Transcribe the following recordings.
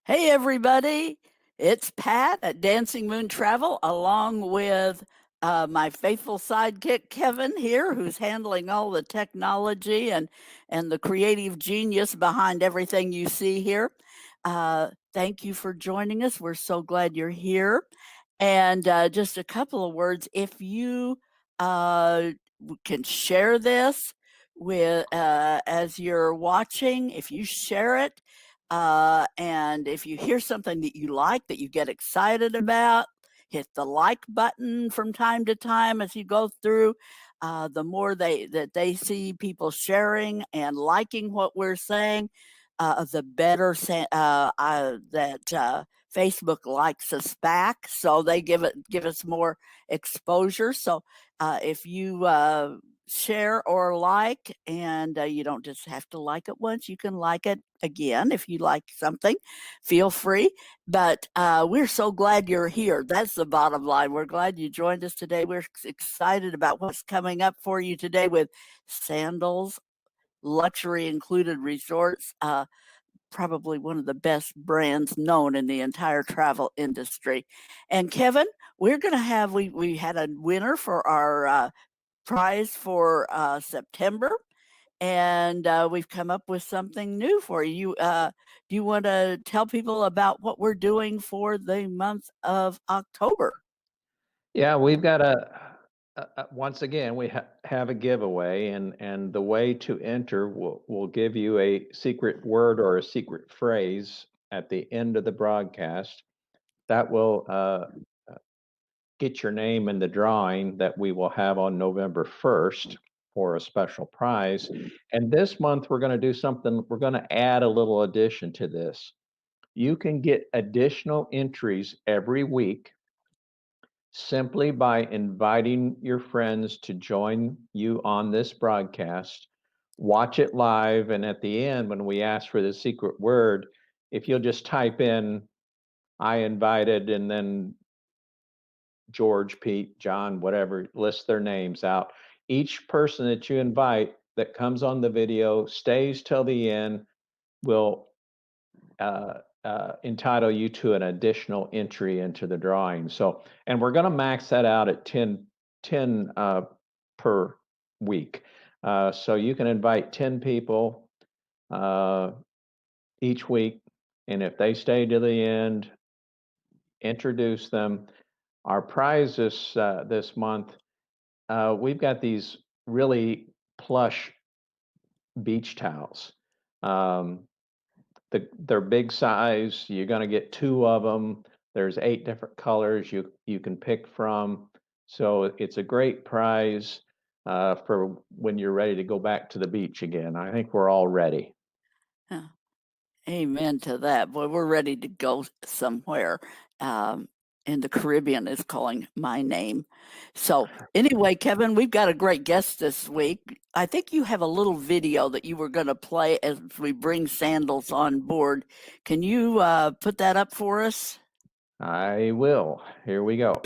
Hey, everybody. It's Pat at Dancing Moon Travel, along with my faithful sidekick, Kevin, here, who's handling all the technology and the creative genius behind everything you see here. Thank you for joining us. We're so glad you're here. And just a couple of words. If you can share this with as you're watching, if you share it, and if you hear something that you like, that you get excited about, hit the like button from time to time as you go through. The more they see people sharing and liking what we're saying, the better that Facebook likes us back, so they give us more exposure. So if you share or like, and you don't just have to like it once, you can like it again if you like something. Feel free. But we're so glad you're here. That's the bottom line. We're glad you joined us today. We're excited about what's coming up for you today with Sandals Luxury Included Resorts. Probably one of the best brands known in the entire travel industry. And Kevin, we're going to have, we had a winner for our prize for September, and we've come up with something new for you. Do you want to tell people about what we're doing for the month of October? Yeah, we've got once again, we have a giveaway, and the way to enter will give you a secret word or a secret phrase at the end of the broadcast that will get your name in the drawing that we will have on November 1st for a special prize. And this month, we're going to do something, we're going to add a little addition to this. You can get additional entries every week simply by inviting your friends to join you on this broadcast. Watch it live, and at the end, when we ask for the secret word, if you'll just type in I invited and then George, Pete, John, whatever, list their names out. Each person that you invite that comes on the video stays till the end will entitle you to an additional entry into the drawing. So, and we're going to max that out at 10 per week. So you can invite 10 people each week. And if they stay to the end, introduce them. Our prize this month, we've got these really plush beach towels. Um, they're big size. You're going to get two of them. There's 8 different colors you can pick from. So it's a great prize for when you're ready to go back to the beach again. I think we're all ready. Huh. Amen to that. Boy, we're ready to go somewhere. Um, and the Caribbean is calling my name. So, anyway, Kevin, we've got a great guest this week. I think you have a little video that you were going to play as we bring Sandals on board. Can you put that up for us? I will. Here we go.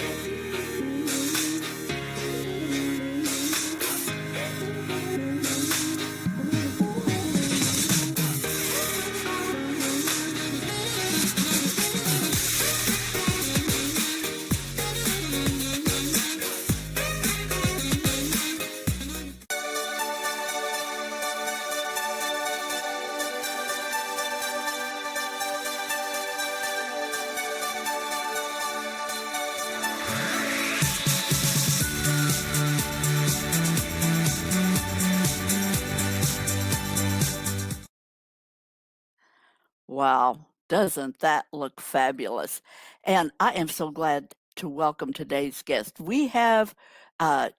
Wow, doesn't that look fabulous? And I am so glad to welcome today's guest. We have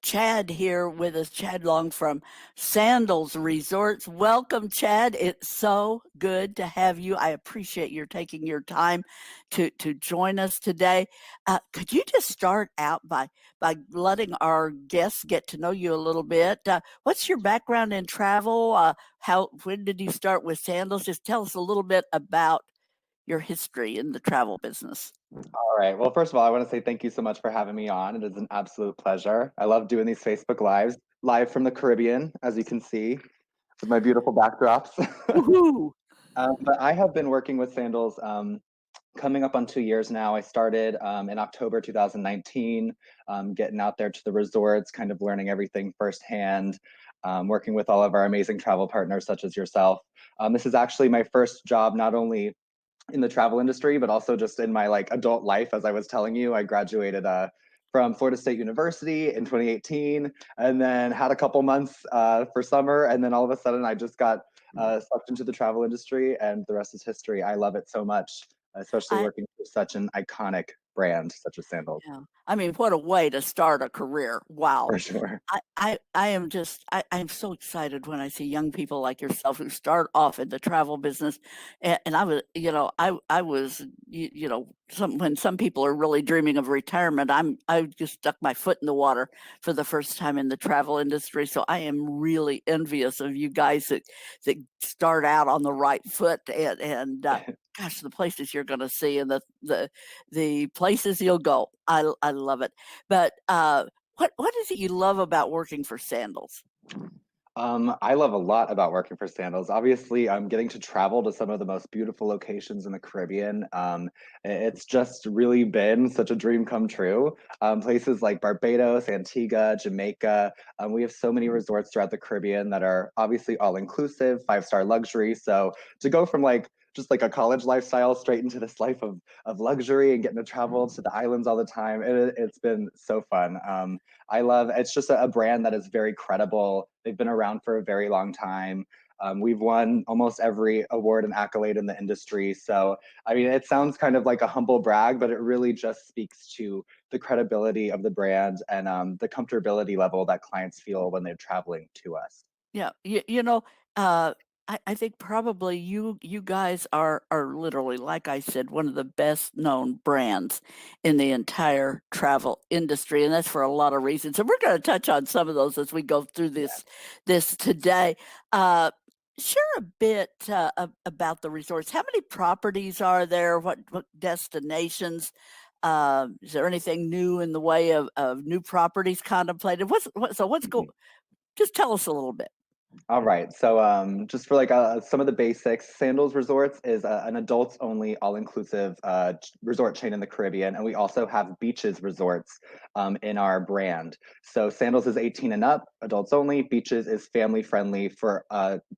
Chad here with us, Chad Long from Sandals Resorts. Welcome, Chad. It's so good to have you. I appreciate your taking your time to join us today. Could you just start out by letting our guests get to know you a little bit? What's your background in travel? When did you start with Sandals? Just tell us a little bit about your history in the travel business. All right. Well, first of all, I want to say thank you so much for having me on. It is an absolute pleasure. I love doing these Facebook Lives, live from the Caribbean, as you can see, with my beautiful backdrops. Woohoo! But I have been working with Sandals coming up on 2 years now. I started in October 2019, getting out there to the resorts, kind of learning everything firsthand, working with all of our amazing travel partners such as yourself. This is actually my first job, not only in the travel industry, but also just in my like adult life. As I was telling you, I graduated from Florida State University in 2018, and then had a couple months for summer, and then all of a sudden I just got sucked into the travel industry, and the rest is history. I love it so much, especially I working with such an iconic brand such as Sandals, Yeah. I mean, what a way to start a career. Wow. for sure. I am just I'm so excited when I see young people like yourself who start off in the travel business. And I was, I was, when some people are really dreaming of retirement, I just stuck my foot in the water for the first time in the travel industry. So I am really envious of you guys that start out on the right foot and gosh, the places you're going to see and the places you'll go. I love it. But what is it you love about working for Sandals? I love a lot about working for Sandals. Obviously, I'm getting to travel to some of the most beautiful locations in the Caribbean. It's just really been such a dream come true. Places like Barbados, Antigua, Jamaica. We have so many resorts throughout the Caribbean that are obviously all inclusive, 5-star luxury. So to go from like just like a college lifestyle straight into this life of luxury and getting to travel to the islands all the time, it's been so fun. I love it's just a brand that is very credible. They've been around for a very long time. We've won almost every award and accolade in the industry. So, I mean, it sounds kind of like a humble brag, but it really just speaks to the credibility of the brand and the comfortability level that clients feel when they're traveling to us. Yeah, uh, I think probably you guys are literally, like I said, one of the best known brands in the entire travel industry, and that's for a lot of reasons. And we're going to touch on some of those as we go through this today. Uh, share a bit about the resorts. How many properties are there? What destinations? Is there anything new in the way of new properties contemplated? What's go? Mhm. Just tell us a little bit. All right. So, just for like some of the basics, Sandals Resorts is an adults only, all inclusive resort chain in the Caribbean, and we also have Beaches Resorts in our brand. So, Sandals is 18 and up, adults only. Beaches is family friendly for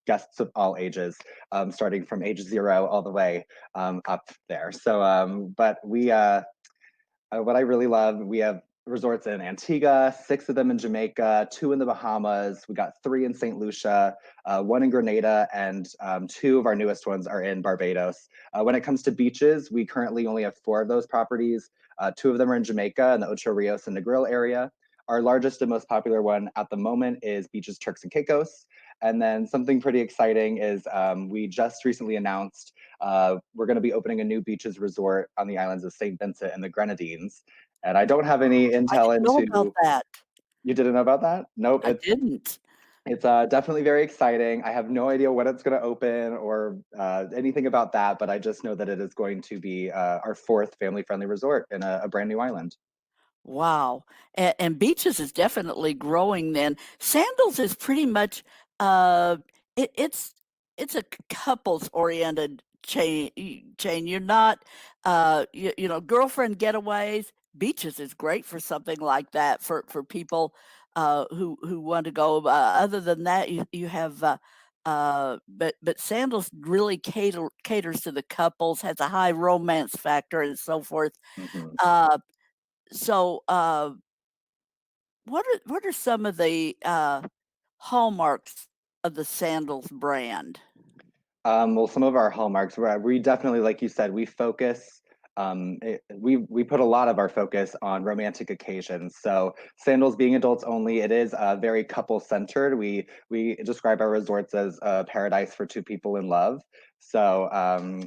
guests of all ages, starting from age 0 all the way up there. So, but what I really love, we have resorts in Antigua, 6 of them in Jamaica, 2 in the Bahamas. We got 3 in St. Lucia, 1 in Grenada, and 2 of our newest ones are in Barbados. When it comes to beaches, we currently only have 4 of those properties. 2 of them are in Jamaica in the Ocho Rios and Negril area. Our largest and most popular one at the moment is Beaches Turks and Caicos. And then something pretty exciting is we just recently announced we're going to be opening a new beaches resort on the islands of St. Vincent and the Grenadines. And I don't have any I intel didn't know about into, that. you didn't know about that? Nope. I didn't. It's definitely very exciting. I have no idea when it's going to open or anything about that, but I just know that it is going to be our 4th family-friendly resort in a brand new island. Wow. And Beaches is definitely growing then. Sandals is pretty much uh it's a couples oriented chain. You're not girlfriend getaways. Beaches is great for something like that for people who want to go. Other than that, you have but Sandals really caters to the couples, has a high romance factor and so forth. Mhm. Uh so, what are some of the hallmarks of the Sandals brand? Well, some of our hallmarks, we definitely, like you said, we focus. We put a lot of our focus on romantic occasions. So Sandals being adults only, it is very couple centered. We describe our resorts as a paradise for 2 people in love. So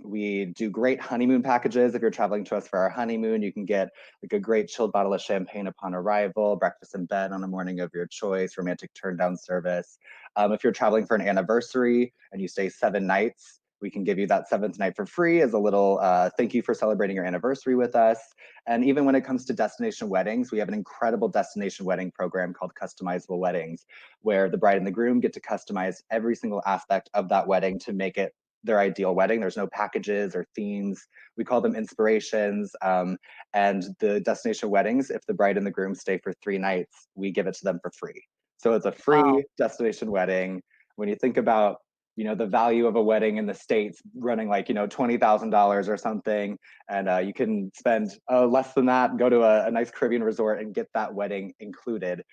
we do great honeymoon packages. If you're traveling to us for our honeymoon, you can get like a great chilled bottle of champagne upon arrival, breakfast in bed on a morning of your choice, romantic turn down service. If you're traveling for an anniversary and you stay 7 nights, we can give you that 7th night for free as a little thank you for celebrating your anniversary with us. And even when it comes to destination weddings, we have an incredible destination wedding program called Customizable Weddings, where the bride and the groom get to customize every single aspect of that wedding to make it their ideal wedding. There's no packages or themes. We call them inspirations. And the destination weddings, if the bride and the groom stay for 3 nights, we give it to them for free. So it's a Wow. free destination wedding. When you think about, the value of a wedding in the States running like, $20,000 or something, and you can spend less than that, go to a nice Caribbean resort and get that wedding included.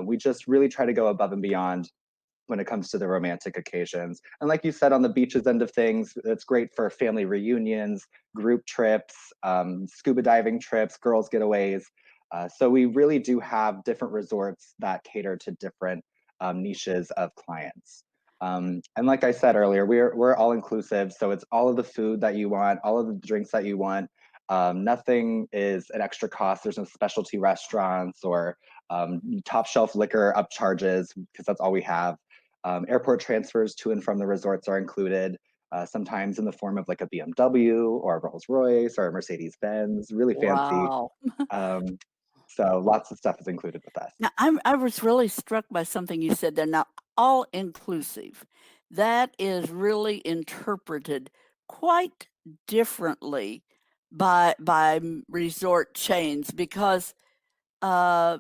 We just really try to go above and beyond when it comes to the romantic occasions. And like you said, on the beaches end of things, it's great for family reunions, group trips, scuba diving trips, girls getaways. So we really do have different resorts that cater to different niches of clients. And like I said earlier, we're all inclusive, so it's all of the food that you want, all of the drinks that you want. Nothing is an extra cost. There's no specialty restaurants or top shelf liquor upcharges because that's all we have. Airport transfers to and from the resorts are included, sometimes in the form of like a BMW or a Rolls Royce or a Mercedes Benz, really fancy. Wow. Um, so lots of stuff is included with us. Now, I was really struck by something you said there. Now, all inclusive, that is really interpreted quite differently by resort chains because uh,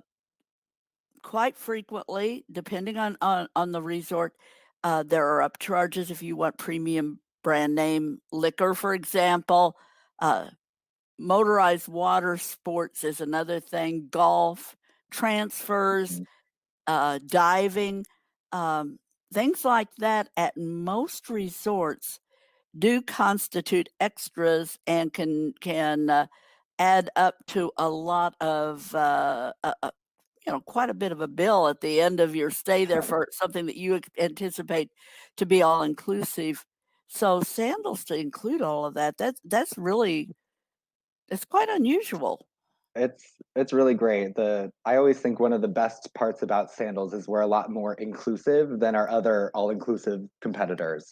quite frequently, depending on the resort, there are upcharges if you want premium brand name liquor, for example. Uh, Motorized water sports is another thing. Golf, transfers, Mhm. diving, um, things like that at most resorts do constitute extras and can add up to a lot of quite a bit of a bill at the end of your stay there for something that you anticipate to be all inclusive. So sandals to include all of that, that's really it's quite unusual. It's really great. I always think one of the best parts about Sandals is we're a lot more inclusive than our other all-inclusive competitors.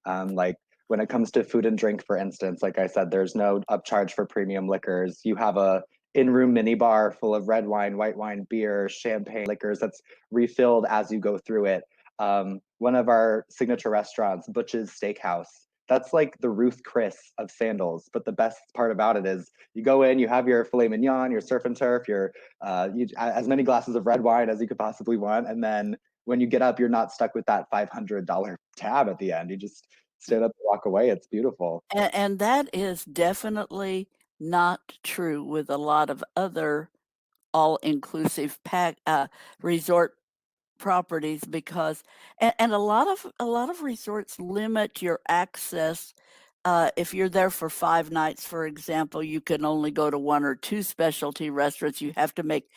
Like when it comes to food and drink, for instance, like I said, there's no upcharge for premium liquors. You have a in-room mini bar full of red wine, white wine, beer, champagne, liquors that's refilled as you go through it. One of our signature restaurants, Butch's Steakhouse, that's like the Ruth Chris of Sandals. But the best part about it is you go in, you have your filet mignon, your surf and turf, as many glasses of red wine as you could possibly want, and then when you get up, you're not stuck with that $500 tab at the end. You just stand up and walk away. It's beautiful. And that is definitely not true with a lot of other all-inclusive resort properties because and a lot of resorts limit your access. If you're there for 5 nights, for example, you can only go to 1 or 2 specialty restaurants. You have to make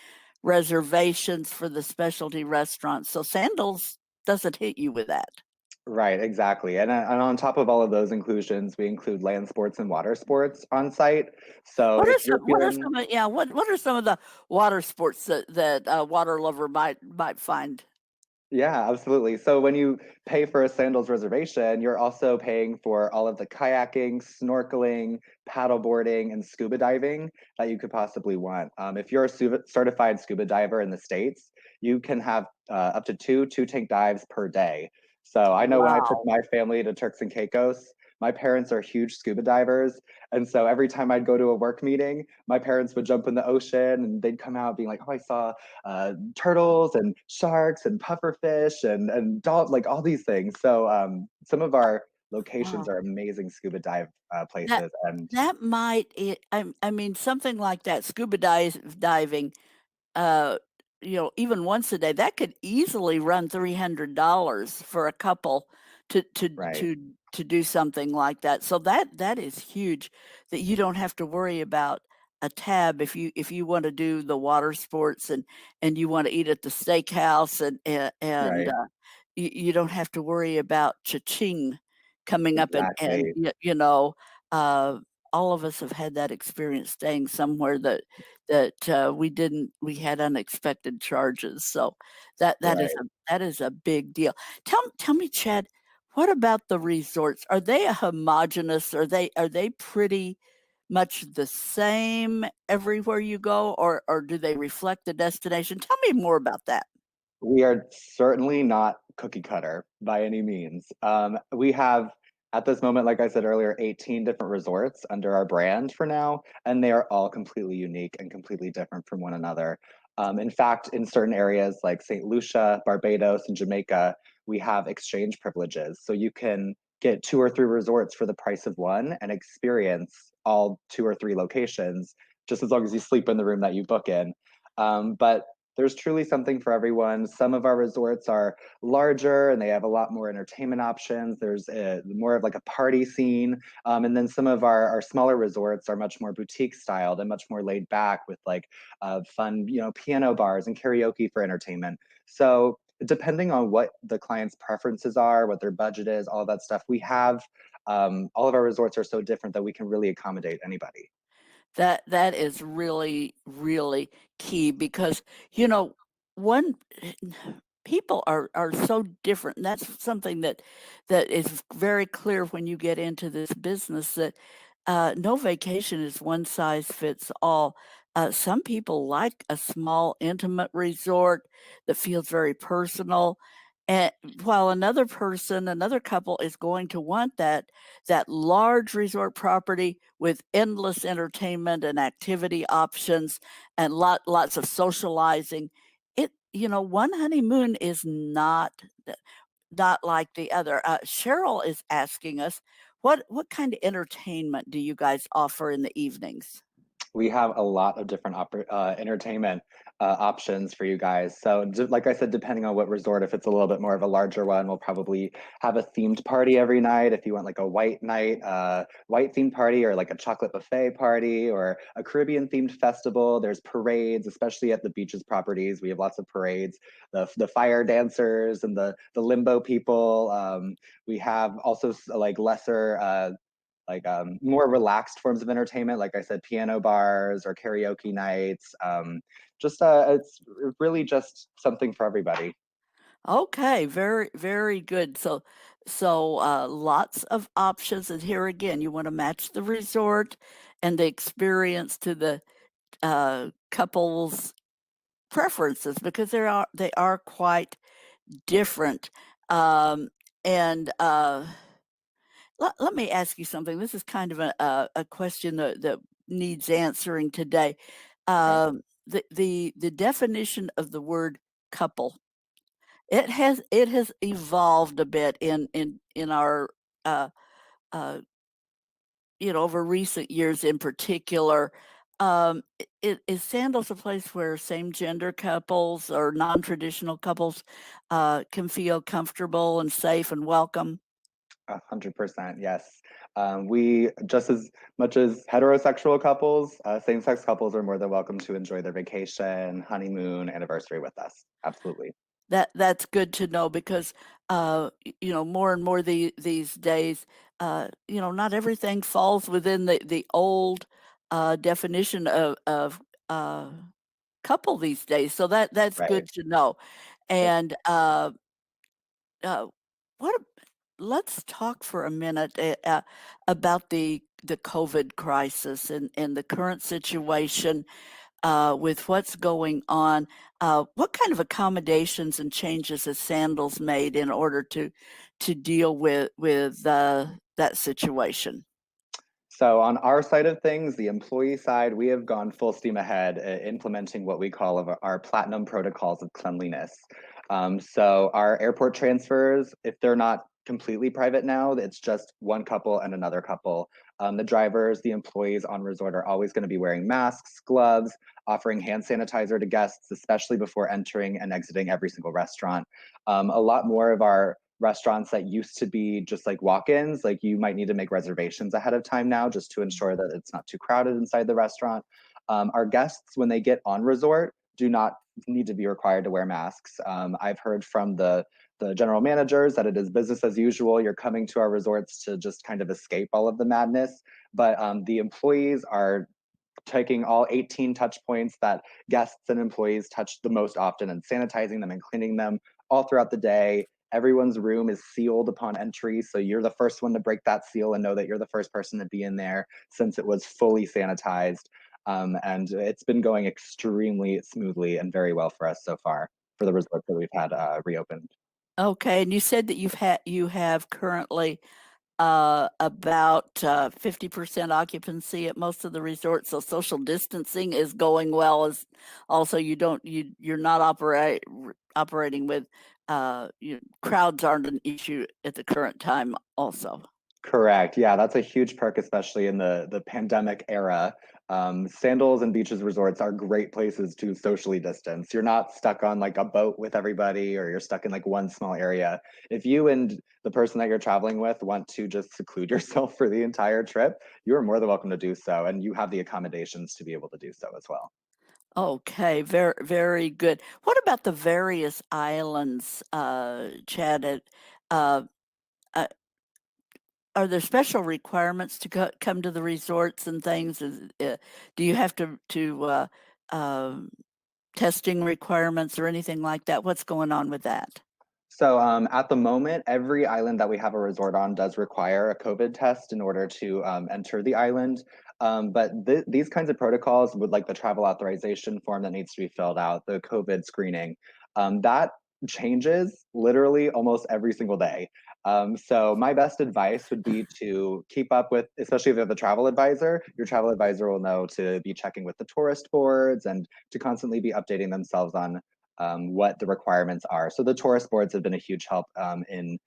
reservations for the specialty restaurants. So Sandals doesn't hit you with that. Right, exactly. And on top of all of those inclusions, we include land sports and water sports on site. So if you're What are feeling some of yeah, what are some of the water sports that a water lover might find? Yeah, absolutely. So when you pay for a Sandals reservation, you're also paying for all of the kayaking, snorkeling, paddleboarding, and scuba diving that you could possibly want. If you're a certified scuba diver in the States, you can have up to two tank dives per day. So I know when I took Wow. my family to Turks and Caicos, my parents are huge scuba divers. And so every time I'd go to a work meeting, my parents would jump in the ocean and they'd come out being like, oh, I saw turtles and sharks and pufferfish and like all these things. So some of our locations Wow. are amazing scuba dive That places. And that might I mean, something like that, scuba diving, uh, even once a day, that could easily run $300 for a couple to to right, to to do something like that. So that is huge that you don't have to worry about a tab if you wanna do the water sports and you wanna eat at the steakhouse and right, you don't have to worry about cha-ching coming up and exactly, uh, all of us have had that experience staying somewhere that we had unexpected charges, so right. that is a big deal. Tell me, Chad, what about the resorts? Are they a homogeneous? Are they pretty much the same everywhere you go, or do they reflect the destination? Tell me more about that. We are certainly not cookie cutter by any means. We have At this moment, like I said earlier, 18 different resorts under our brand for now, and they are all completely unique and completely different from one another. In fact, in certain areas like St. Lucia, Barbados, and Jamaica, we have exchange privileges. So you can get 2 or 3 resorts for the price of one and experience all 2 or 3 locations, just as long as you sleep in the room that you book in. But there's truly something for everyone. Some of our resorts are larger and they have a lot more entertainment options. There's more of like a party scene. And then some of our smaller resorts are much more boutique styled and much more laid back with like fun, piano bars and karaoke for entertainment. So depending on what the client's preferences are, what their budget is, all that stuff, we have all of our resorts are so different that we can really accommodate anybody. That is really, really key because, you know, one people are so different, and that's something that is very clear when you get into this business that, no vacation is one size fits all. Some people like a small, intimate resort that feels very personal, and while another couple is going to want that large resort property with endless entertainment and activity options and lots of socializing. One honeymoon is not like the other. Cheryl is asking us, what kind of entertainment do you guys offer in the evenings? We have a lot of different entertainment options for you guys. So, like I said, depending on what resort, if it's a little bit more of a larger one, we'll probably have a themed party every night. If you want like a white night, white themed party, or like a chocolate buffet party, or a Caribbean themed festival, there's parades, especially at the beaches properties. We have lots of parades, the fire dancers and the limbo people. We have also like lesser more relaxed forms of entertainment, like I said, piano bars or karaoke nights. Just it's really just something for everybody. Okay, very, very good. So lots of options, and here again, you want to match the resort and the experience to the couple's preferences because they are quite different. Um, and let me ask you something. This is kind of a question that needs answering today. Okay. The definition of the word couple, it has evolved a bit in our uh, uh, over recent years in particular. Is Sandals a place where same gender couples or non-traditional couples can feel comfortable and safe and welcome? 100%, yes. We just as much as heterosexual couples, same-sex couples are more than welcome to enjoy their vacation, honeymoon, anniversary with us. Absolutely. That's good to know because more and more these days, not everything falls within the old definition of uh, couple these days. So that's Right. good to know. Yep. And uh, what? Let's talk for a minute about the COVID crisis and the current situation with what's going on. What kind of accommodations and changes has Sandals made in order to deal with that situation? So on our side of things, the employee side, we have gone full steam ahead implementing what we call our platinum protocols of cleanliness. So our airport transfers, if they're not completely private now, it's just one couple and another couple. The drivers, the employees on resort are always going to be wearing masks, gloves, offering hand sanitizer to guests, especially before entering and exiting every single restaurant. A lot more of our restaurants that used to be just like walk-ins, like you might need to make reservations ahead of time now just to ensure that it's not too crowded inside the restaurant. Our guests, when they get on resort, do not need to be required to wear masks. I've heard from the general managers that it is business as usual. You're coming to our resorts to just kind of escape all of the madness. But the employees are taking all 18 touch points that guests and employees touch the most often and sanitizing them and cleaning them all throughout the day. Everyone's room is sealed upon entry, so you're the first one to break that seal and know that you're the first person to be in there since it was fully sanitized. And it's been going extremely smoothly and very well for us so far for the resorts that we've had reopened. Okay, and you said that you have currently about 50% occupancy at most of the resorts. So social distancing is going well. As also you're not operating with crowds aren't an issue at the current time. Also. Correct. Yeah, that's a huge perk, especially in the pandemic era. Sandals and beaches resorts are great places to socially distance. You're not stuck on like a boat with everybody, or you're stuck in like one small area. If you and the person that you're traveling with want to just seclude yourself for the entire trip, you are more than welcome to do so, and you have the accommodations to be able to do so as well. Okay, very, very good. What about the various islands, Chad? Uh, uh, are there special requirements to come to the resorts and things? Do you have to um, testing requirements or anything like that? What's going on with that? So at the moment, every island that we have a resort on does require a COVID test in order to enter the island. But these kinds of protocols, with like the travel authorization form that needs to be filled out, the COVID screening, that changes literally almost every single day. So my best advice would be to keep up with, especially if you have a travel advisor, your travel advisor will know to be checking with the tourist boards and to constantly be updating themselves on what the requirements are. So the tourist boards have been a huge help in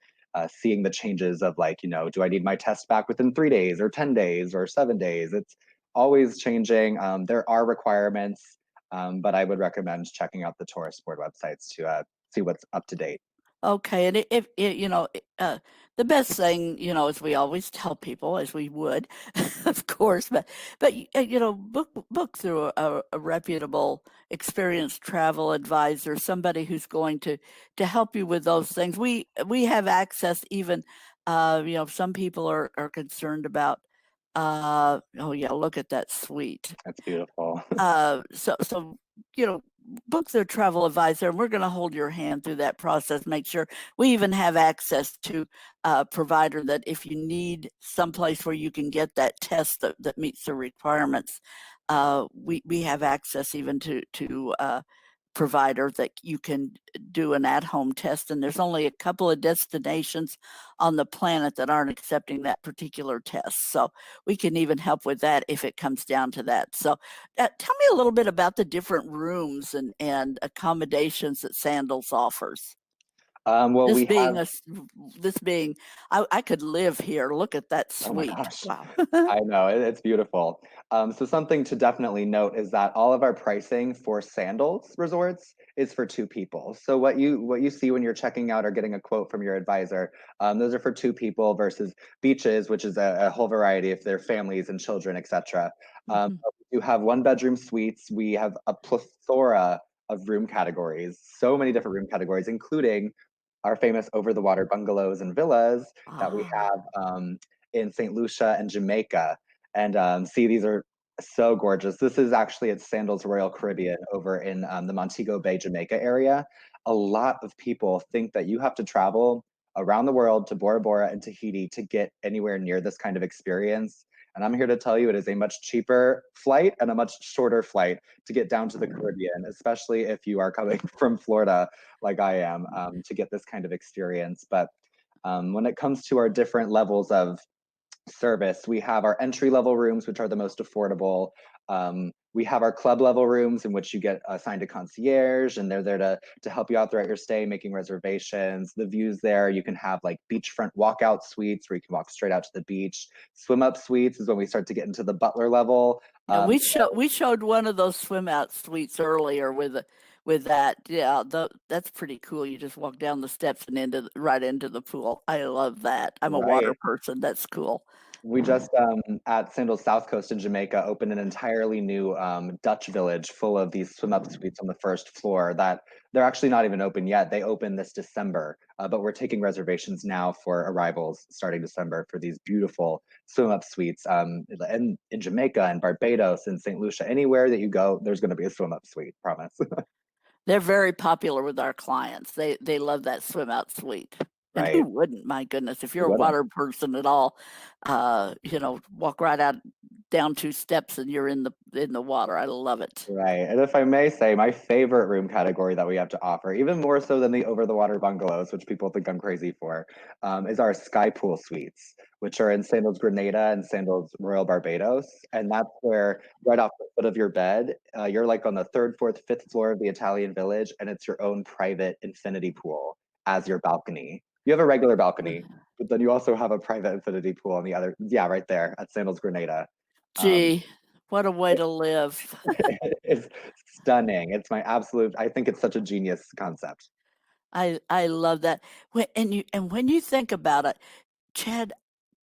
seeing the changes of like, do I need my test back within 3 days or 10 days or 7 days? It's always changing. There are requirements, but I would recommend checking out the tourist board websites to see what's up to date. Okay, and if the best thing, as we always tell people, as we would, of course, but book through a reputable, experienced travel advisor, somebody who's going to help you with those things. We have access even, some people are concerned about. Oh yeah, look at that suite. That's beautiful. So book their travel advisor, and we're going to hold your hand through that process. Make sure we even have access to a provider that if you need someplace where you can get that test that meets the requirements, we have access even to provider that you can do an at-home test, and there's only a couple of destinations on the planet that aren't accepting that particular test, so we can even help with that if it comes down to that. So tell me a little bit about the different rooms and accommodations that Sandals offers. Well, This we being have, a this being I could live here. Look at that oh my suite. gosh. Wow. I know, it's beautiful. So something to definitely note is that all of our pricing for Sandals Resorts is for two people. So what you see when you're checking out or getting a quote from your advisor, those are for two people versus beaches, which is a whole variety of their families and children, etc. Mhm. You have one bedroom suites. We have a plethora of room categories, so many different room categories, including our famous over the water bungalows and villas that we Ah. have in St. Lucia and Jamaica. And see, these are so gorgeous. This is actually at Sandals Royal Caribbean over in the Montego Bay, Jamaica area. A lot of people think that you have to travel around the world to Bora Bora and Tahiti to get anywhere near this kind of experience. And I'm here to tell you it is a much cheaper flight and a much shorter flight to get down to the Caribbean, especially if you are coming from Florida like I am, to get this kind of experience. But when it comes to our different levels of service, we have our entry level rooms, which are the most affordable. We have our club level rooms in which you get assigned a concierge, and they're there to help you out throughout your stay, making reservations. The views there, you can have like beachfront walkout suites where you can walk straight out to the beach. Swim up suites is when we start to get into the butler level. Yeah, we showed one of those swim out suites earlier with that. Yeah, that's pretty cool. You just walk down the steps and right into the pool. I love that. I'm a water Right. person. That's cool. We just at Sandals South Coast in Jamaica opened an entirely new Dutch village full of these swim up suites on the first floor that they're actually not even open yet. They open this December, but we're taking reservations now for arrivals starting December for these beautiful swim up suites in Jamaica and Barbados and St. Lucia. Anywhere that you go, there's going to be a swim up suite, promise. They're very popular with our clients. They love that swim out suite. And who Right. wouldn't? My goodness, if Who you're a wouldn't? water person at all, walk right out. down 2 steps and you're in the water. I love it. Right. And if I may say, my favorite room category that we have to offer, even more so than the over-the-water bungalows, which people think I'm crazy for, is our sky pool suites, which are in Sandals Grenada and Sandals Royal Barbados. And that's where, right off the foot of your bed, you're like on the third, fourth, fifth floor of the Italian village, and it's your own private infinity pool as your balcony. You have a regular balcony, but then you also have a private infinity pool on the other, yeah, right there at Sandals Grenada. Gee, what a way to live. It's stunning. It's my absolute, I think it's such a genius concept. I love that. When you think about it, Chad,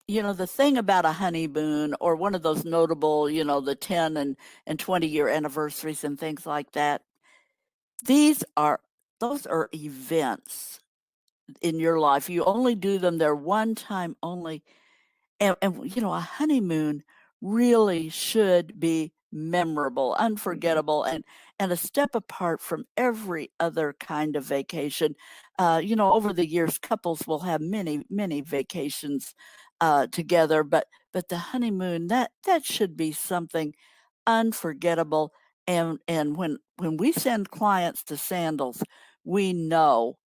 the thing about a honeymoon or one of those notable, the 10 and 20-year anniversaries and things like that, those are events in your life. You only do them there one time only. And a honeymoon really should be memorable, unforgettable, and a step apart from every other kind of vacation. Over the years, couples will have many, many vacations together, but the honeymoon, that should be something unforgettable. And when we send clients to Sandals, we know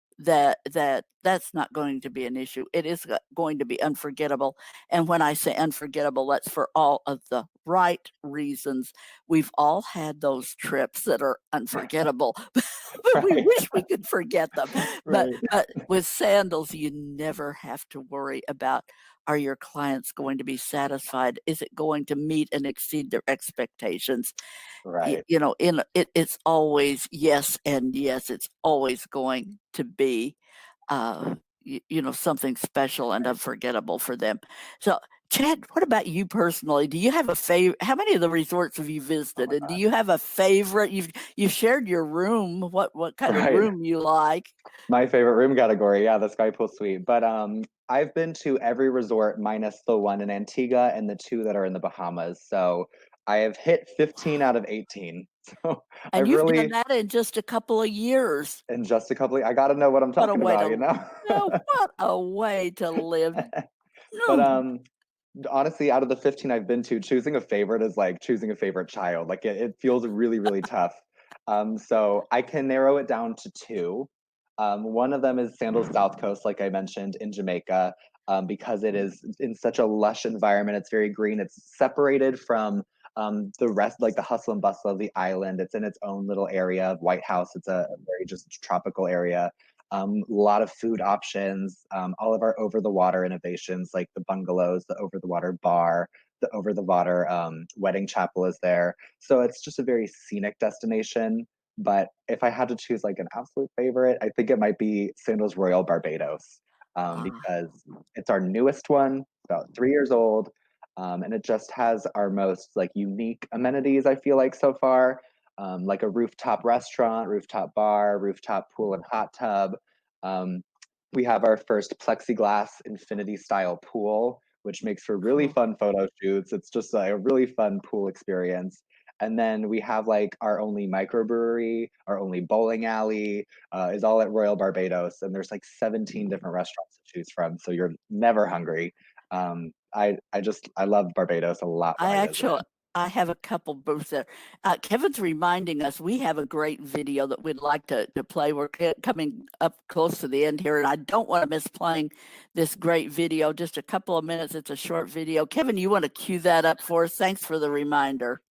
that's not going to be an issue. It is going to be unforgettable. And when I say unforgettable, that's for all of the right reasons. We've all had those trips that are unforgettable, but we Right. wish we could forget them. But Right. with Sandals, you never have to worry about, are your clients going to be satisfied? Is it going to meet and exceed their expectations? Right. It's always yes and yes. It's always going to be, something special and unforgettable for them. So, Chad, what about you personally? Do you have a favorite? How many of the resorts have you visited? And do you have a favorite? You've shared your room. What kind of Right. room you like? My favorite room category, yeah, the Sky Pool Suite. But I've been to every resort minus the one in Antigua and the two that are in the Bahamas. So I have hit 15 out of 18. So And I've you've done really, that in just a couple of years. in just a couple of, I got to know what I'm What a talking way about, to what a way to live. But No. honestly, out of the 15 I've been to, choosing a favorite is like choosing a favorite child. Like it feels really, really tough. So I can narrow it down to two. One of them is Sandals South Coast, like I mentioned, in Jamaica, because it is in such a lush environment. It's very green. It's separated from the rest, like the hustle and bustle of the island. It's in its own little area of White House. It's a very just tropical area. A lot of food options, all of our over the water innovations like the bungalows, the over the water bar, the over the water wedding chapel is there. So it's just a very scenic destination. But if I had to choose like an absolute favorite, I think it might be Sandals Royal Barbados, because it's our newest one, about 3 years old, and it just has our most like unique amenities. I feel like so far, like a rooftop restaurant, rooftop bar, rooftop pool and hot tub. Um, we have our first plexiglass infinity style pool, which makes for really Cool. fun photo shoots. It's just a really fun pool experience. And then we have like our only microbrewery, our only bowling alley is all at Royal Barbados. And there's like 17 different restaurants to choose from. So you're never hungry. I love Barbados a lot when I visit. I have a couple booths there. Kevin's reminding us we have a great video that we'd like to play. We're coming up close to the end here, and I don't want to miss playing this great video. Just a couple of minutes. It's a short video. Kevin, you want to cue that up for us? Thanks for the reminder.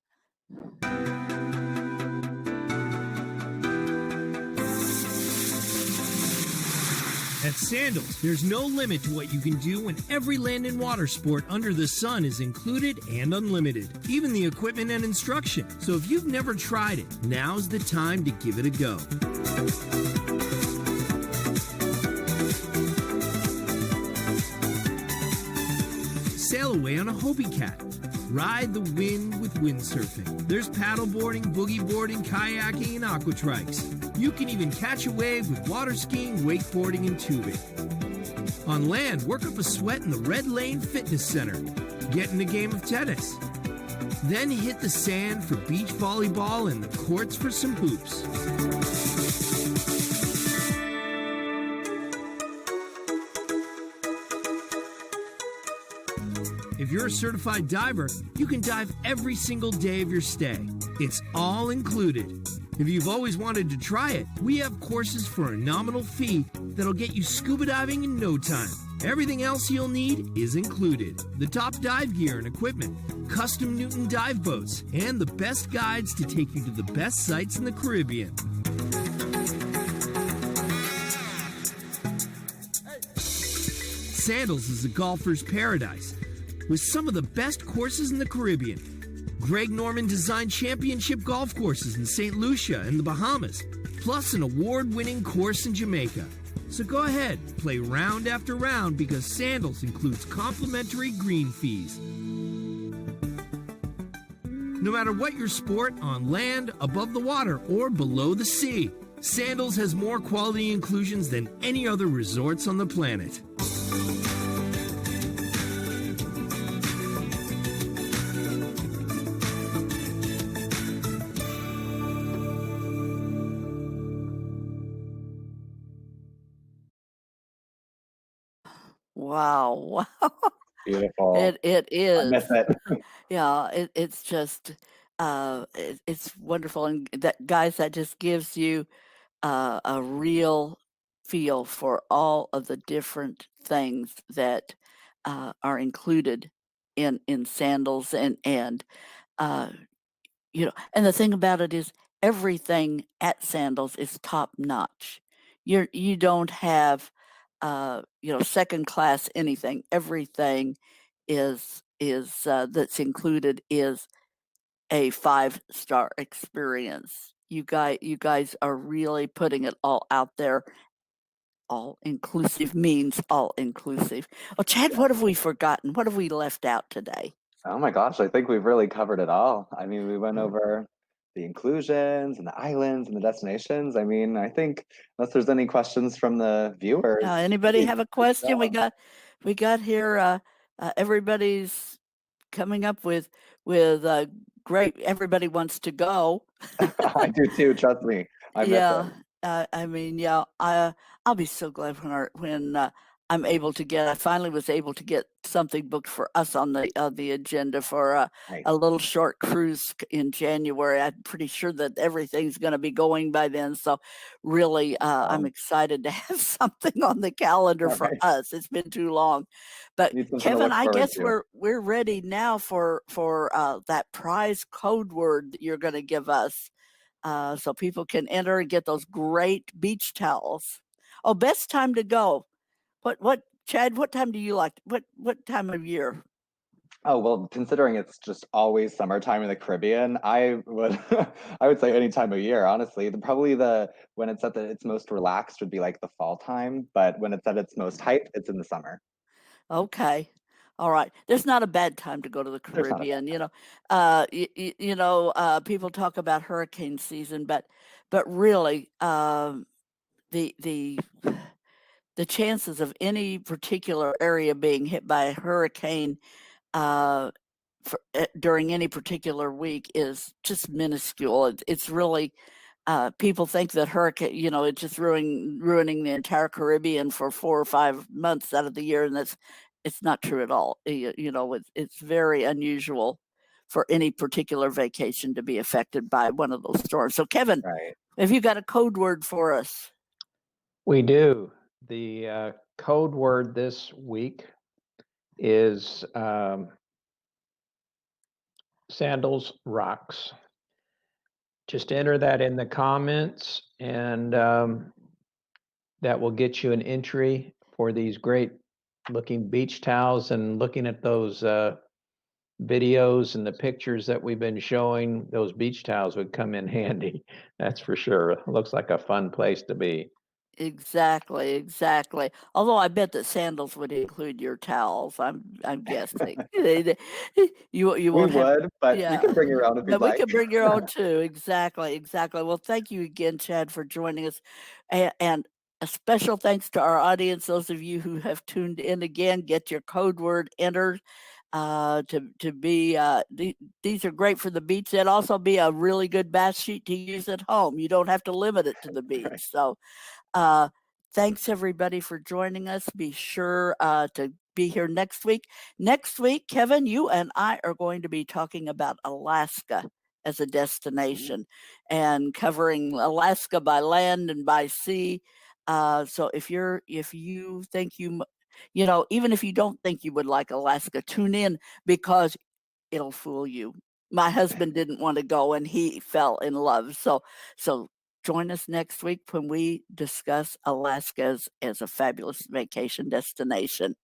At Sandals, there's no limit to what you can do when every land and water sport under the sun is included and unlimited, even the equipment and instruction. So if you've never tried it, now's the time to give it a go. Sail away on a Hobie Cat. Ride the wind with windsurfing. There's paddleboarding, boogie boarding, kayaking, and aquatrikes. You can even catch a wave with water skiing, wakeboarding, and tubing. On land, work up a sweat in the Red Lane Fitness Center. Get in a game of tennis. Then hit the sand for beach volleyball and the courts for some hoops. If you're a certified diver, you can dive every single day of your stay. It's all included. If you've always wanted to try it, we have courses for a nominal fee that'll get you scuba diving in no time. Everything else you'll need is included. The top dive gear and equipment, custom Newton dive boats, and the best guides to take you to the best sites in the Caribbean. Sandals is a golfer's paradise with some of the best courses in the Caribbean. Greg Norman designed championship golf courses in St. Lucia and the Bahamas, plus an award-winning course in Jamaica. So go ahead, play round after round because Sandals includes complimentary green fees. No matter what your sport, on land, above the water, or below the sea, Sandals has more quality inclusions than any other resorts on the planet. Wow. Beautiful. It I miss is. it. Yeah, it's just it's wonderful, and that guys, that just gives you a real feel for all of the different things that are included in sandals, and uh, and the thing about it is everything at Sandals is top notch. You don't have second class anything. Everything is that's included is a 5-star experience. You guys are really putting it all out there. All inclusive means all inclusive. Oh, Chad, what have we forgotten? What have we left out today? Oh my gosh, I think we've really covered it all. I mean, we went over the inclusions and the islands and the destinations. I mean, I think unless there's any questions from the viewers. Anybody have a question? We job. got here. Everybody's coming up with great. Everybody wants to go. I do too, trust me. I miss Yeah, it. I mean, yeah, I'll be so glad when I'm able to get. I finally was able to get something booked for us on the agenda for Nice. a little short cruise in January. I'm pretty sure that everything's going to be going by then. So, really, I'm excited to have something on the calendar All for right. us. It's been too long, but Need something to Kevin, look I forward guess to. we're ready now for that prize code word that you're going to give us. So people can enter and get those great beach towels. Oh, best time to go. What Chad? What time do you like? What time of year? Oh, well, considering it's just always summertime in the Caribbean, I would I would say any time of year, honestly. Probably when it's at its most relaxed would be like the fall time, but when it's at its most hype, it's in the summer. Okay. All right. There's not a bad time to go to the There's not a bad Caribbean. People talk about hurricane season, but really, the the chances of any particular area being hit by a hurricane uh, during any particular week is just minuscule. It's really people think that hurricane, it's just ruining the entire Caribbean for 4 or 5 months out of the year, and it's not true at all. It's very unusual for any particular vacation to be affected by one of those storms. So, Kevin, Right. have you got a code word for us? We do. The code word this week is Sandals Rocks. Just enter that in the comments, and that will get you an entry for these great looking beach towels. And looking at those videos and the pictures that we've been showing, those beach towels would come in handy. That's for sure. It looks like a fun place to be. Exactly. Although I bet that Sandals would include your towels. I'm guessing. You We won't have. would, but you Yeah. can bring your own if you'd But we like. can bring your own too. Exactly. Well, thank you again, Chad, for joining us, and a special thanks to our audience. Those of you who have tuned in again, get your code word entered. To be these are great for the beach. They'd also be a really good bath sheet to use at home. You don't have to limit it to the beach. Right. So. Thanks everybody for joining us. Be sure to be here next week. Next week, Kevin, you and I are going to be talking about Alaska as a destination and covering Alaska by land and by sea. So if you think even if you don't think you would like Alaska, tune in because it'll fool you. My husband didn't want to go and he fell in love. So join us next week when we discuss Alaska as a fabulous vacation destination.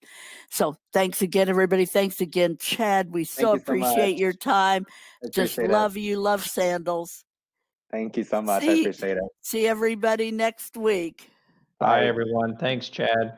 So thanks again, everybody. Thanks again, Chad. We so appreciate your time. Just love you. Love Sandals. Thank you so much. I appreciate it. See everybody next week. Bye, everyone. Thanks, Chad.